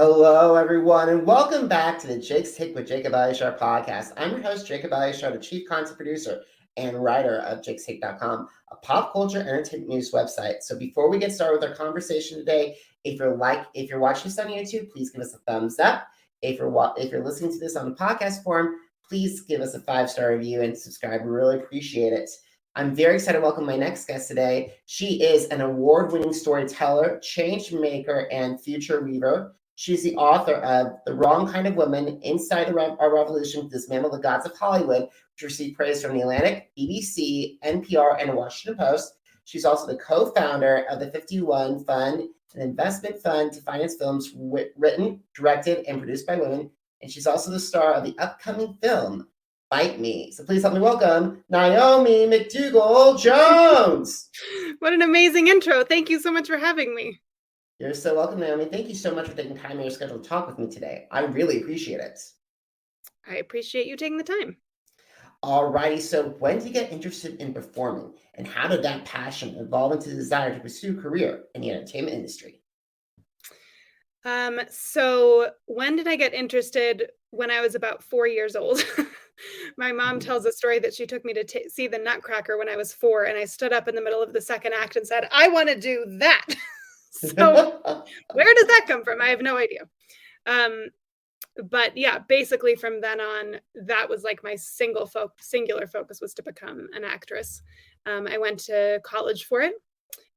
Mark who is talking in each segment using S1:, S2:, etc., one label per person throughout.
S1: Hello, everyone, and welcome back to the Jake's Take with Jacob Elyachar Podcast. I'm your host, Jacob Elyachar, the chief content producer and writer of jakestake.com, a pop culture entertainment news website. So before we get started with our conversation today, if you're watching this on YouTube, please give us a thumbs up. If you're listening to this on the podcast form, please give us a 5-star review and subscribe. We really appreciate it. I'm very excited to welcome my next guest today. She is an award-winning storyteller, change maker, and future weaver. She's the author of The Wrong Kind of Woman, Inside Our Revolution to Dismantle the Gods of Hollywood, which received praise from The Atlantic, BBC, NPR, and the Washington Post. She's also the co-founder of the 51 Fund, an investment fund to finance films written, directed, and produced by women. And she's also the star of the upcoming film, Bite Me. So please help me welcome Naomi McDougall-Jones.
S2: What an amazing intro. Thank you so much for having me.
S1: You're so welcome, Naomi. Thank you so much for taking time in your schedule to talk with me today. I really appreciate it.
S2: I appreciate you taking the time.
S1: All righty. So when did you get interested in performing, and how did that passion evolve into the desire to pursue a career in the entertainment industry?
S2: So when did I get interested? When I was about 4 years old. My mom tells a story that she took me to see the Nutcracker when I was 4, and I stood up in the middle of the second act and said, I want to do that. So where does that come from? I have no idea. But yeah, basically from then on, that was like my singular focus was to become an actress. I went to college for it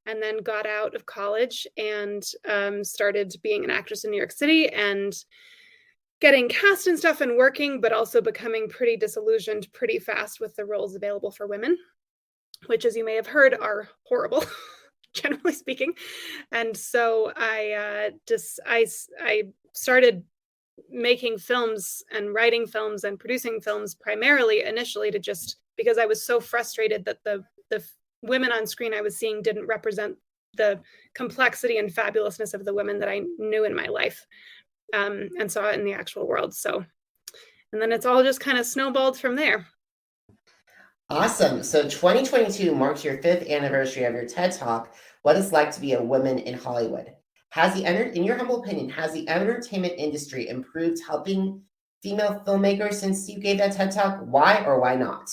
S2: and then got out of college and started being an actress in New York City and getting cast and stuff and working, but also becoming pretty disillusioned pretty fast with the roles available for women, which, as you may have heard, are horrible. Generally speaking. And so I started making films and writing films and producing films primarily initially to just because I was so frustrated that the women on screen I was seeing didn't represent the complexity and fabulousness of the women that I knew in my life and saw it in the actual world. So, and then it's all just kind of snowballed from there.
S1: Awesome. So 2022 marks your 5th anniversary of your TED Talk, What It's Like to Be a Woman in Hollywood. In your humble opinion, has the entertainment industry improved helping female filmmakers since you gave that TED Talk? Why or why not?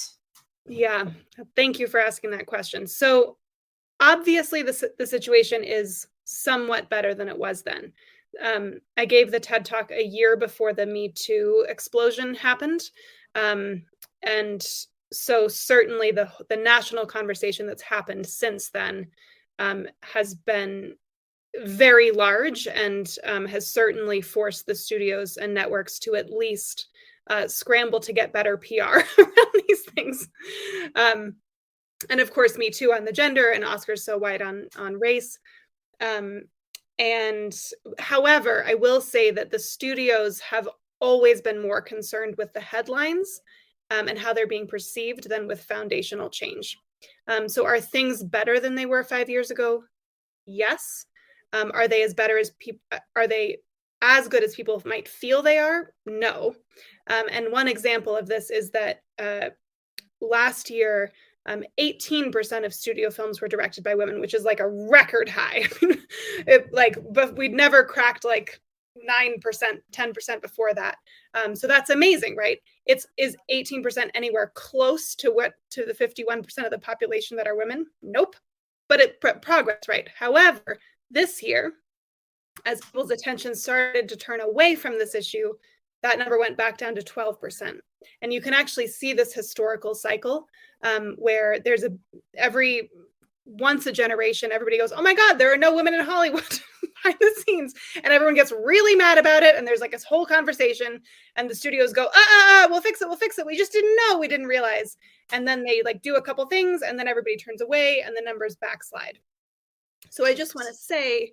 S2: Yeah, thank you for asking that question. So obviously the situation is somewhat better than it was then. I gave the TED Talk a year before the Me Too explosion happened. And so certainly the national conversation that's happened since then has been very large and has certainly forced the studios and networks to at least scramble to get better PR around these things. And of course, Me Too on the gender and Oscars So White on race. And however, I will say that the studios have always been more concerned with the headlines and how they're being perceived than with foundational change. So are things better than they were 5 years ago? Yes. Are they as good as people might feel they are? No. And one example of this is that last year, 18% of studio films were directed by women, which is like a record high. But we'd never cracked like 9%, 10% before that. So that's amazing, right? Is 18% anywhere close to the 51% of the population that are women? Nope. But progress, right? However, this year, as people's attention started to turn away from this issue, that number went back down to 12%. And you can actually see this historical cycle where there's once a generation, everybody goes, oh my God, there are no women in Hollywood behind the scenes. And everyone gets really mad about it. And there's like this whole conversation and the studios go, we'll fix it. We just didn't know. We didn't realize. And then they like do a couple things and then everybody turns away and the numbers backslide. So I just want to say,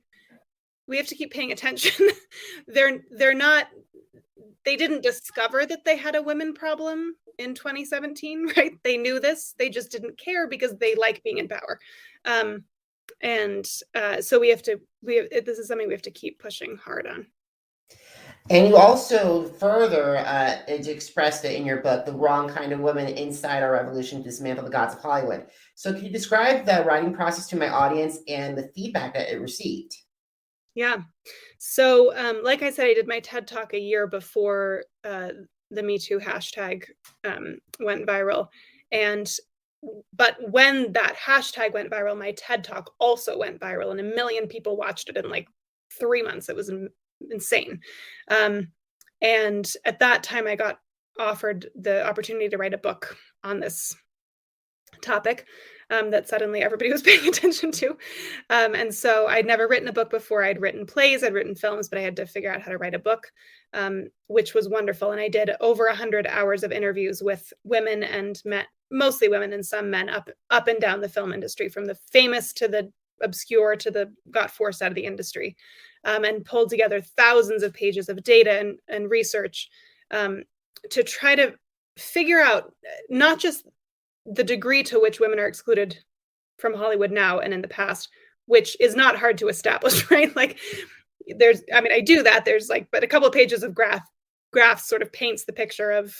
S2: we have to keep paying attention. They didn't discover that they had a women problem in 2017, right? They knew this, they just didn't care because they like being in power. So this is something we have to keep pushing hard on.
S1: And you also further expressed it in your book, The Wrong Kind of Woman, Inside Our Revolution to Dismantle the Gods of Hollywood. So can you describe the writing process to my audience and the feedback that it received?
S2: Yeah. So, like I said, I did my TED Talk a year before the Me Too hashtag went viral. But when that hashtag went viral, my TED Talk also went viral, and 1 million people watched it in like 3 months. It was insane. And at that time, I got offered the opportunity to write a book on this topic that suddenly everybody was paying attention to. And so I'd never written a book before. I'd written plays, I'd written films, but I had to figure out how to write a book, which was wonderful. And I did over 100 hours of interviews with women and men, mostly women and some men up and down the film industry, from the famous to the obscure to the got forced out of the industry, and pulled together thousands of pages of data and research to try to figure out not just the degree to which women are excluded from Hollywood now and in the past, which is not hard to establish, right? Like I do that. There's but a couple of pages of graphs sort of paints the picture of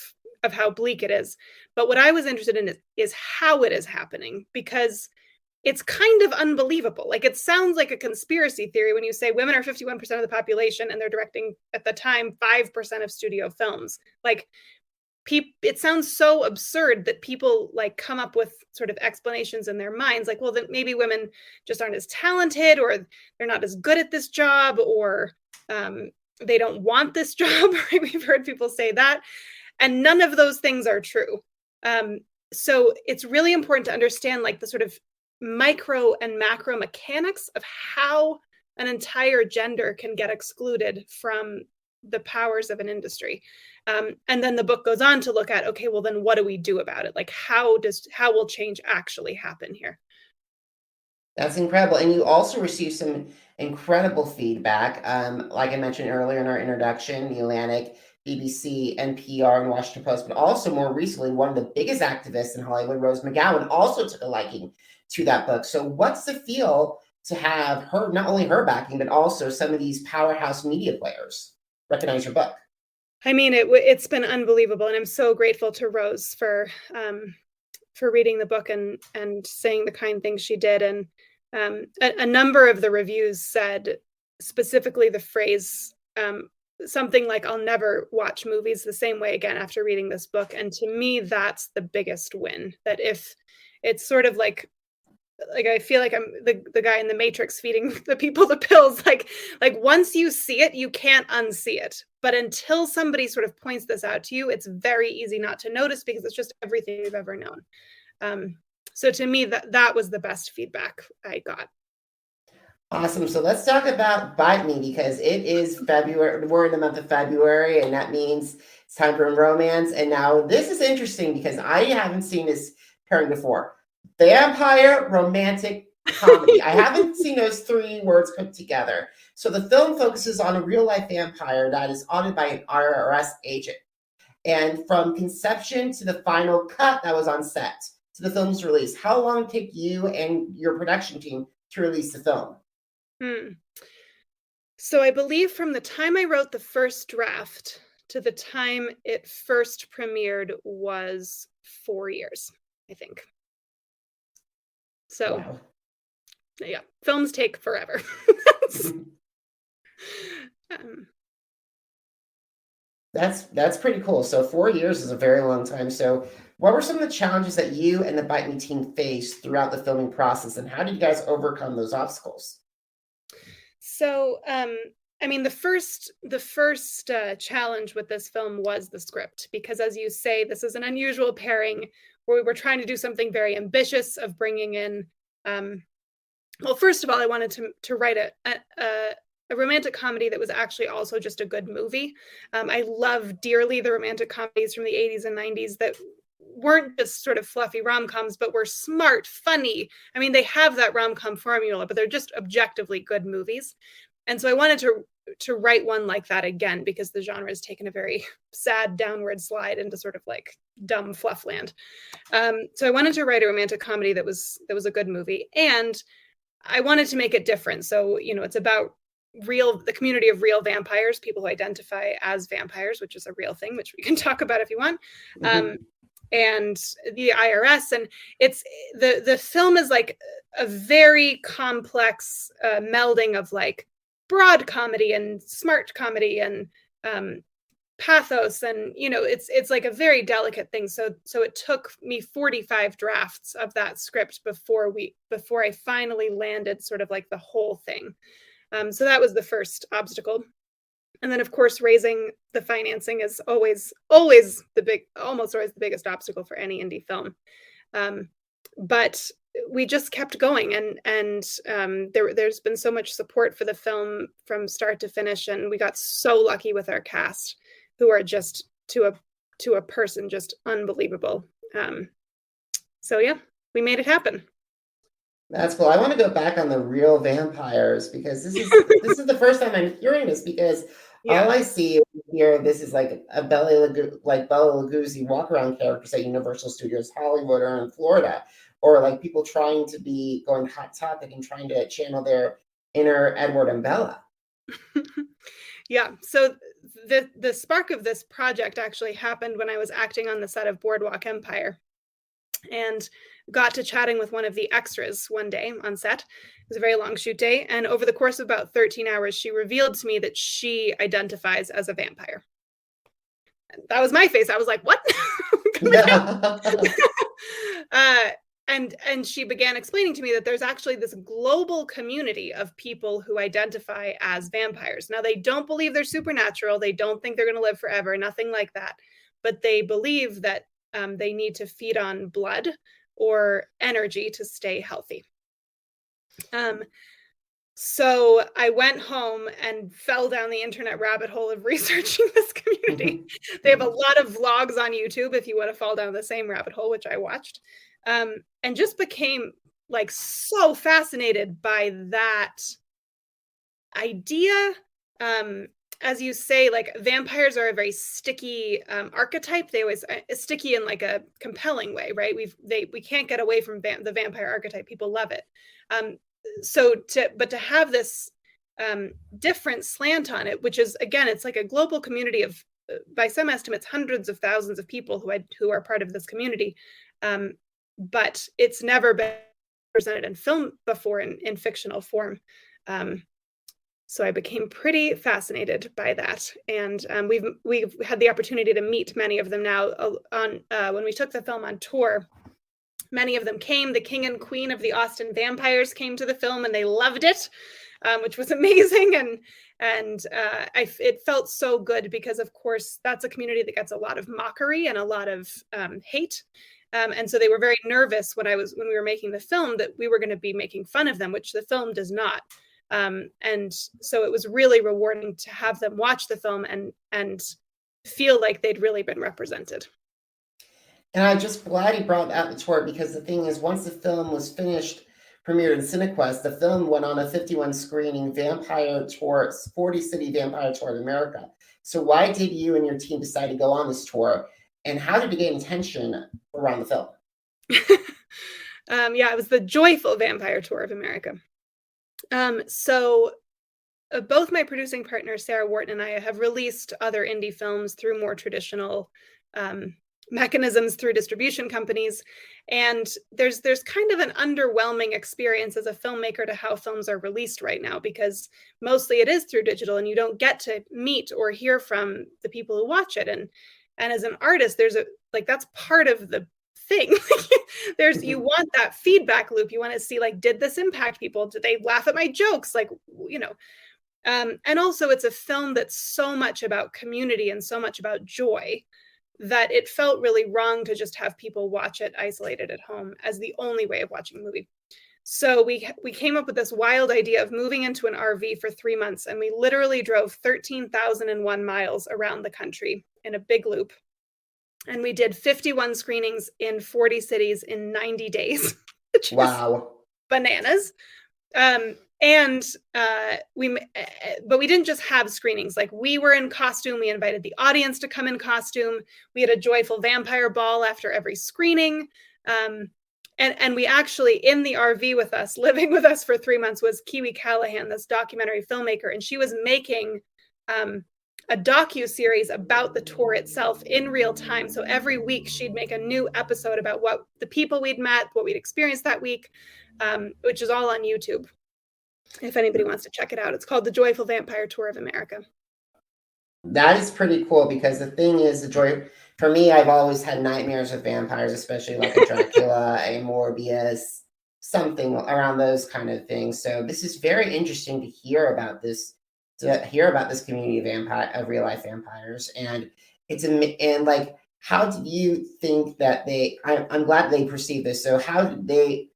S2: how bleak it is. But what I was interested in is how it is happening, because it's kind of unbelievable. Like, it sounds like a conspiracy theory when you say women are 51% of the population and they're directing, at the time, 5% of studio films. Like, it sounds so absurd that people come up with sort of explanations in their minds, like, well, then maybe women just aren't as talented, or they're not as good at this job, or they don't want this job. Right? We've heard people say that, and none of those things are true. So it's really important to understand the sort of micro and macro mechanics of how an entire gender can get excluded from the powers of an industry. And then the book goes on to look at, okay, well, then what do we do about it? Like, how will change actually happen here?
S1: That's incredible. And you also received some incredible feedback. Like I mentioned earlier in our introduction, The Atlantic, BBC, NPR, and Washington Post, but also more recently, one of the biggest activists in Hollywood, Rose McGowan, also took a liking to that book. So what's the feel to have her, not only her backing, but also some of these powerhouse media players recognize your book?
S2: I mean, it's been unbelievable, and I'm so grateful to Rose for reading the book and saying the kind things she did. And a number of the reviews said specifically the phrase something like, "I'll never watch movies the same way again after reading this book." And to me, that's the biggest win. That if it's sort of like I feel like I'm the guy in the Matrix feeding the people the pills. Like once you see it, you can't unsee it. But until somebody sort of points this out to you, it's very easy not to notice, because it's just everything you've ever known. So to me, that was the best feedback I got.
S1: Awesome. So let's talk about Bite Me, because it is February. We're in the month of February, and that means it's time for romance. And now this is interesting because I haven't seen this pairing before. Vampire romantic comedy. I haven't seen those three words put together. So the film focuses on a real-life vampire that is audited by an IRS agent. And from conception to the final cut that was on set to the film's release, how long did it take you and your production team to release the film?
S2: So I believe from the time I wrote the first draft to the time it first premiered was 4 years, I think. So, wow. Yeah, films take forever.
S1: That's pretty cool. So 4 years is a very long time. So what were some of the challenges that you and the Bite Me team faced throughout the filming process, and how did you guys overcome those obstacles?
S2: So, I mean, the first challenge with this film was the script, because, as you say, this is an unusual pairing where we were trying to do something very ambitious of bringing in. Well, first of all, I wanted to write a romantic comedy that was actually also just a good movie. I love dearly the romantic comedies from the 80s and 90s that weren't just sort of fluffy rom-coms, but were smart, funny. I mean, they have that rom-com formula, but they're just objectively good movies. And so I wanted to write one like that again, because the genre has taken a very sad downward slide into sort of dumb fluff land. So I wanted to write a romantic comedy that was a good movie, and I wanted to make it different. So, it's about the community of real vampires, people who identify as vampires, which is a real thing, which we can talk about if you want. And the IRS, and it's the film is like a very complex melding of broad comedy and smart comedy and pathos, and it's like a very delicate thing. So it took me 45 drafts of that script before I finally landed sort of like the whole thing. So that was the first obstacle. And then, of course, raising the financing is almost always the biggest obstacle for any indie film. But we just kept going, and there's been so much support for the film from start to finish, and we got so lucky with our cast, who are just to a person just unbelievable. So yeah, we made it happen.
S1: That's cool. I want to go back on the real vampires, because this is the first time I'm hearing this, because all I see here, this is like a Bela Lugosi walk around characters at Universal Studios Hollywood or in Florida, or like people trying to be going hot topic and trying to channel their inner Edward and Bella.
S2: Yeah. So the spark of this project actually happened when I was acting on the set of Boardwalk Empire, and got to chatting with one of the extras one day on set. It was a very long shoot day, and over the course of about 13 hours, she revealed to me that she identifies as a vampire. And that was my face. I was like, what? And she began explaining to me that there's actually this global community of people who identify as vampires. Now, they don't believe they're supernatural. They don't think they're going to live forever, nothing like that. But they believe that they need to feed on blood or energy to stay healthy. So I went home and fell down the internet rabbit hole of researching this community. They have a lot of vlogs on YouTube if you want to fall down the same rabbit hole, which I watched, and just became like so fascinated by that idea. As you say, like vampires are a very sticky archetype. They always sticky in like a compelling way, right? We can't get away from the vampire archetype. People love it. But to have this different slant on it, which is, again, it's like a global community of, by some estimates, hundreds of thousands of people who are part of this community. But it's never been presented in film before in fictional form. So I became pretty fascinated by that, and we've had the opportunity to meet many of them now. When we took the film on tour, many of them came. The king and queen of the Austin Vampires came to the film, and they loved it, which was amazing. And it felt so good, because of course that's a community that gets a lot of mockery and a lot of hate. And so they were very nervous when we were making the film that we were going to be making fun of them, which the film does not. And so it was really rewarding to have them watch the film and feel like they'd really been represented.
S1: And I'm just glad you brought out the tour, because the thing is, once the film was finished, premiered in Cinequest, the film went on a 51 screening vampire tour, 40-city vampire tour of America. So why did you and your team decide to go on this tour, and how did you gain attention around the film?
S2: It was the Joyful Vampire Tour of America. So both my producing partner, Sarah Wharton, and I have released other indie films through more traditional mechanisms, through distribution companies. And there's kind of an underwhelming experience as a filmmaker to how films are released right now, because mostly it is through digital, and you don't get to meet or hear from the people who watch it. And as an artist, that's part of the thing. You want that feedback loop. You want to see, like, did this impact people? Did they laugh at my jokes? And also it's a film that's so much about community and so much about joy that it felt really wrong to just have people watch it isolated at home as the only way of watching a movie. So we came up with this wild idea of moving into an RV for 3 months, and we literally drove 13,001 miles around the country in a big loop. And we did 51 screenings in 40 cities in 90 days. Which
S1: wow.
S2: Bananas. But we didn't just have screenings. Like, we were in costume. We invited the audience to come in costume. We had a joyful vampire ball after every screening. And we actually, in the RV with us, living with us for 3 months, was Kiwi Callahan, this documentary filmmaker. And she was making a docu-series about the tour itself in real time. So every week she'd make a new episode about what the people we'd met, what we'd experienced that week, which is all on YouTube. if anybody wants to check it out. It's called The Joyful Vampire Tour of America.
S1: That is pretty cool, because the thing is, the joy for me, I've always had nightmares with vampires, especially like a Dracula, a Morbius, something around those kind of things. So this is very interesting to hear about this, community of real life vampires, and and like, how do you think that I'm glad they perceive this. So how did they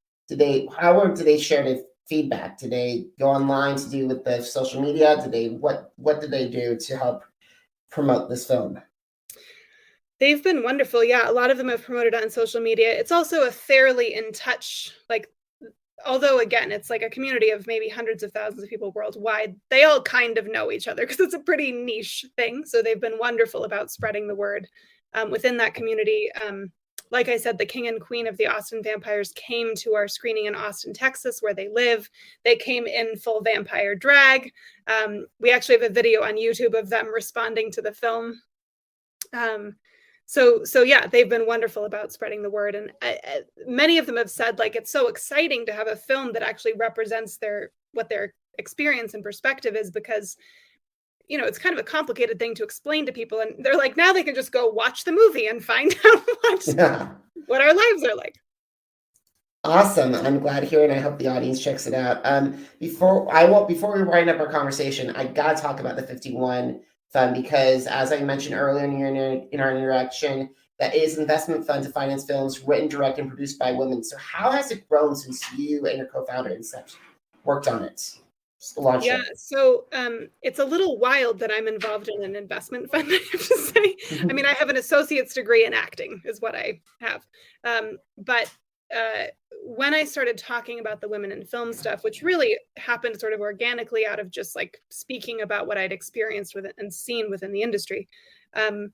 S1: share the feedback? Did they go online to do with the social media? What did they do to help promote this film?
S2: They've been wonderful. Yeah, a lot of them have promoted on social media. It's also a fairly in touch, like, although again, it's like a community of maybe hundreds of thousands of people worldwide. They all kind of know each other because it's a pretty niche thing. So they've been wonderful about spreading the word within that community. Like I said, the king and queen of the Austin Vampires came to our screening in Austin, Texas, where they live. They came in full vampire drag. We actually have a video on YouTube of them responding to the film. So yeah, they've been wonderful about spreading the word. And many of them have said, like, it's so exciting to have a film that actually represents what their experience and perspective is, because it's kind of a complicated thing to explain to people. And they're like, now they can just go watch the movie and find out what our lives are like.
S1: Awesome. I'm glad to hear it, and I hope the audience checks it out. Before we wind up our conversation, I got to talk about the 51 Fund, because as I mentioned earlier in our introduction, that is an investment fund to finance films written, directed, and produced by women. So how has it grown since you and your co-founder worked on it?
S2: Yeah, so it's a little wild that I'm involved in an investment fund, I have to say. I mean, I have an associate's degree in acting is what I have. But when I started talking about the women in film stuff, which really happened sort of organically out of just like speaking about what I'd experienced with it and seen within the industry, I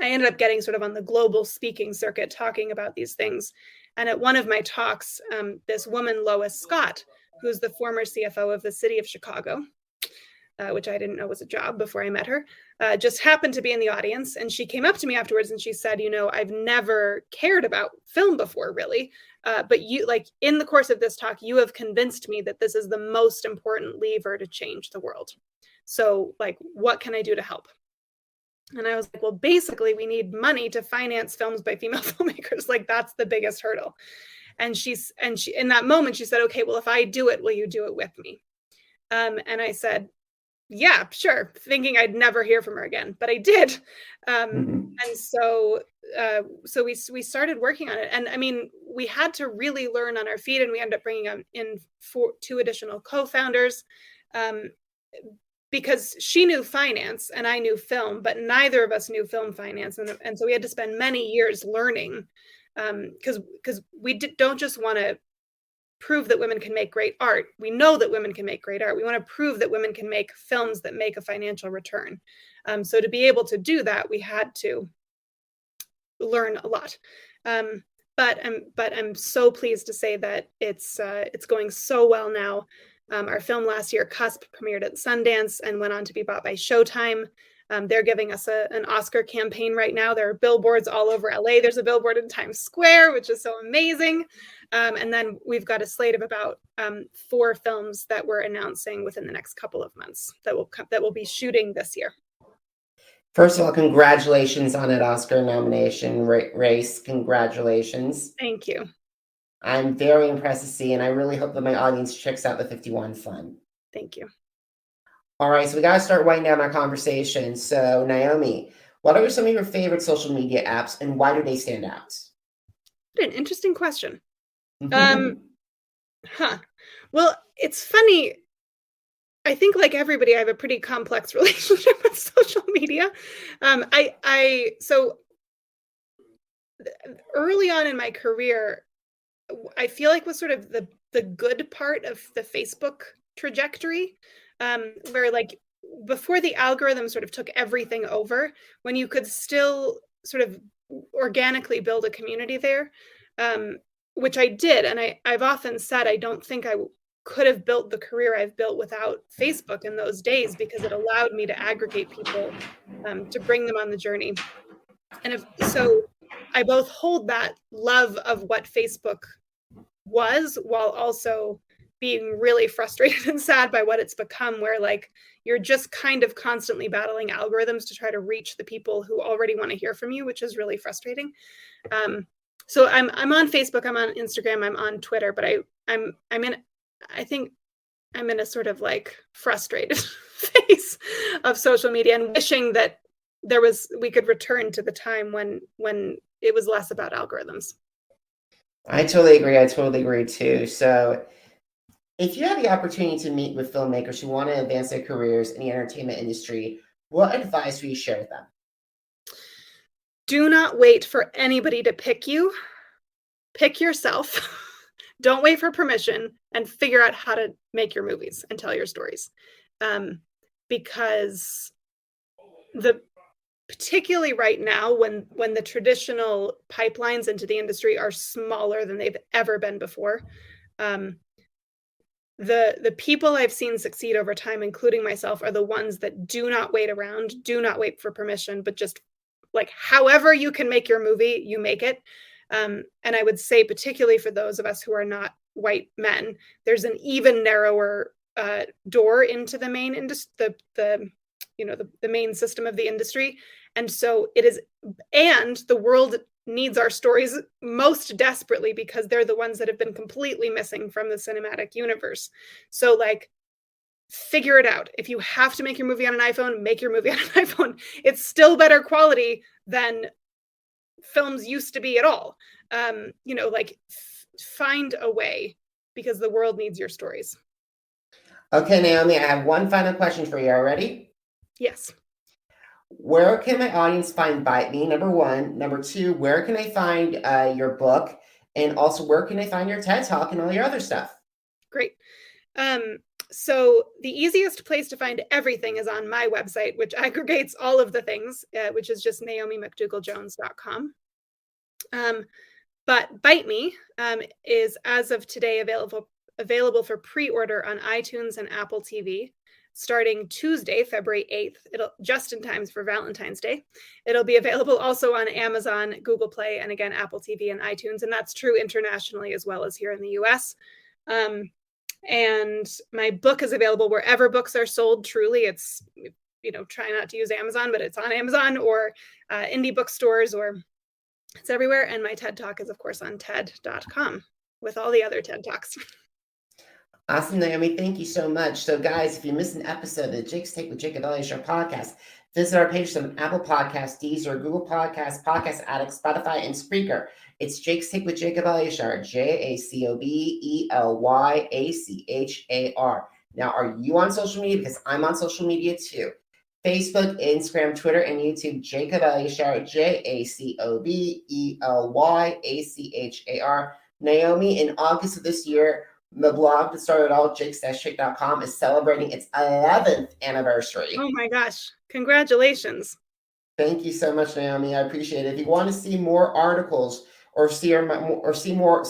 S2: ended up getting sort of on the global speaking circuit talking about these things. And at one of my talks, this woman, Lois Scott, who's the former CFO of the city of Chicago, which I didn't know was a job before I met her, just happened to be in the audience. And she came up to me afterwards and she said, I've never cared about film before, really. But you, like, in the course of this talk, you have convinced me that this is the most important lever to change the world. So, like, what can I do to help? And I was like, well, basically, we need money to finance films by female filmmakers. Like, that's the biggest hurdle. And she, in that moment, she said, okay, well, if I do it, will you do it with me? And I said, yeah, sure, thinking I'd never hear from her again, but I did. And so we started working on it. And I mean, we had to really learn on our feet, and we ended up bringing in 2 additional co-founders, because she knew finance and I knew film, but neither of us knew film finance. And so we had to spend many years learning, because we don't just want to prove that women can make great art. We know that women can make great art. We want to prove that women can make films that make a financial return. So to be able to do that, we had to learn a lot. But I'm so pleased to say that it's going so well now. Our film last year, Cusp, premiered at Sundance and went on to be bought by Showtime. They're giving us an Oscar campaign right now. There are billboards all over LA. There's a billboard in Times Square, which is so amazing. And then we've got a slate of about 4 films that we're announcing within the next couple of months that will be shooting this year.
S1: First of all, congratulations on that Oscar nomination race. Congratulations.
S2: Thank you.
S1: I'm very impressed to see, and I really hope that my audience checks out the 51 Fund.
S2: Thank you.
S1: All right, so we got to start winding down our conversation. So, Naomi, what are some of your favorite social media apps, and why do they stand out?
S2: What an interesting question. Well, it's funny. I think, like everybody, I have a pretty complex relationship with social media. So early on in my career, I feel like was sort of the good part of the Facebook trajectory, where, like, before the algorithm sort of took everything over, when you could still sort of organically build a community there, which I did. And I've often said I don't think I could have built the career I've built without Facebook in those days, because it allowed me to aggregate people, to bring them on the journey. And so I both hold that love of what Facebook was, while also being really frustrated and sad by what it's become, where like you're just kind of constantly battling algorithms to try to reach the people who already want to hear from you, which is really frustrating. So I'm on Facebook, I'm on Instagram, I'm on Twitter, but I think I'm in a sort of like frustrated phase of social media and wishing that we could return to the time when it was less about algorithms.
S1: I totally agree too. So if you had the opportunity to meet with filmmakers who want to advance their careers in the entertainment industry, what advice would you share with them?
S2: Do not wait for anybody to pick you. Pick yourself. Don't wait for permission, and figure out how to make your movies and tell your stories. Because particularly right now, when the traditional pipelines into the industry are smaller than they've ever been before, the people I've seen succeed over time, including myself, are the ones that do not wait around, do not wait for permission, but just like however you can make your movie, you make it. And I would say, particularly for those of us who are not white men, there's an even narrower door into the main industry, the main system of the industry. And so it is, and the world needs our stories most desperately because they're the ones that have been completely missing from the cinematic universe. So like, figure it out. If you have to make your movie on an iPhone, make your movie on an iPhone. It's still better quality than films used to be at all. Find a way, because the world needs your stories.
S1: Okay, Naomi, I have one final question for you. Are you ready?
S2: Yes.
S1: Where can my audience find Bite Me, number one? Number two, where can I find your book? And also, where can I find your TED Talk and all your other stuff?
S2: Great. So the easiest place to find everything is on my website, which aggregates all of the things, which is just NaomiMcDougall-Jones.com. But Bite Me is, as of today, available for pre-order on iTunes and Apple TV, starting Tuesday, February 8th. It'll just in time for Valentine's Day. It'll be available also on Amazon, Google Play, and again, Apple TV and iTunes. And that's true internationally as well as here in the US. And my book is available wherever books are sold. Truly, it's, try not to use Amazon, but it's on Amazon or indie bookstores, or it's everywhere. And my TED Talk is, of course, on TED.com with all the other TED Talks.
S1: Awesome, Naomi. Thank you so much. So, guys, if you missed an episode of the Jake's Take with Jacob Elyachar podcast, visit our pages on Apple Podcasts, Deezer, Google Podcasts, Podcast Addict, Spotify, and Spreaker. It's Jake's Take with Jacob Elyachar, JACOBELYACHAR. Now, are you on social media? Because I'm on social media too. Facebook, Instagram, Twitter, and YouTube, Jacob Elyachar, JACOBELYACHAR. Naomi, in August of this year, the blog that started all, jakes-shake.com, is celebrating its 11th anniversary.
S2: Oh my gosh. Congratulations.
S1: Thank you so much, Naomi. I appreciate it. If you want to see more articles or see more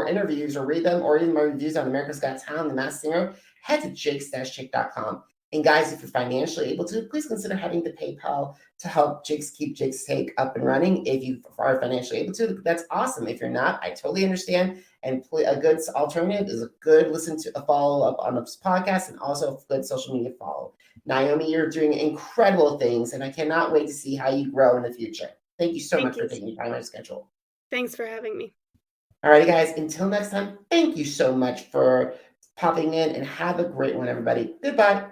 S1: interviews or read them, or even my reviews on America's Got Talent, The Masked Singer, head to jakes-shake.com. And guys, if you're financially able to, please consider heading to PayPal to help keep Jake's Take up and running. If you are financially able to, that's awesome. If you're not, I totally understand. And a good alternative is a good follow up on this podcast, and also a good social media follow. Naomi, you're doing incredible things, and I cannot wait to see how you grow in the future. Thank you so much for taking time out of schedule.
S2: Thanks for having me.
S1: All righty, guys. Until next time, thank you so much for popping in, and have a great one, everybody. Goodbye.